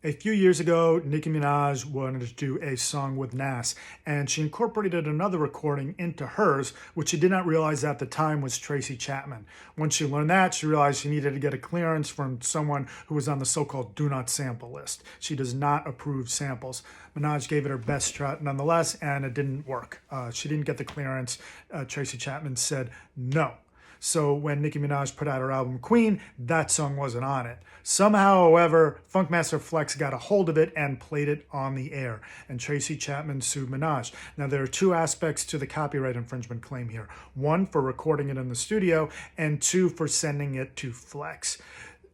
A few years ago, Nicki Minaj wanted to do a song with Nas, and she incorporated another recording into hers, which she did not realize at the time was Tracy Chapman. Once she learned that, she realized she needed to get a clearance from someone who was on the so-called do not sample list. She does not approve samples. Minaj gave it her best shot nonetheless, and it didn't work. She didn't get the clearance. Tracy Chapman said no. So when Nicki Minaj put out her album Queen, that song wasn't on it. Somehow, however, Funkmaster Flex got a hold of it and played it on the air, and Tracy Chapman sued Minaj. Now, there are two aspects to the copyright infringement claim here. One, for recording it in the studio, and two, for sending it to Flex.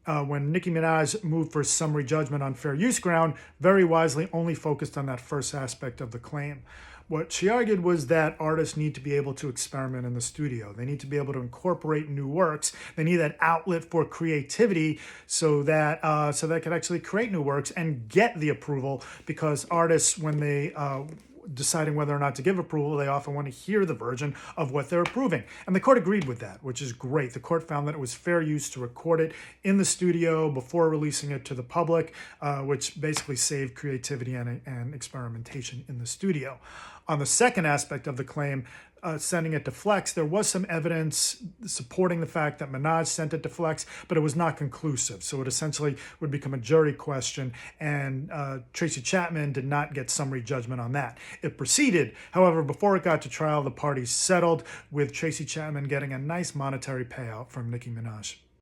When Nicki Minaj moved for summary judgment on fair use ground, very wisely only focused on that first aspect of the claim. What she argued was that artists need to be able to experiment in the studio. They need to be able to incorporate new works. They need that outlet for creativity so that they can actually create new works and get the approval, because artists, when they deciding whether or not to give approval, they often want to hear the version of what they're approving. And the court agreed with that, which is great. The court found that it was fair use to record it in the studio before releasing it to the public, which basically saved creativity and experimentation in the studio. On the second aspect of the claim, sending it to Flex, there was some evidence supporting the fact that Minaj sent it to Flex, but it was not conclusive. So it essentially would become a jury question, and Tracy Chapman did not get summary judgment on that. It proceeded. However, before it got to trial, the parties settled, with Tracy Chapman getting a nice monetary payout from Nicki Minaj.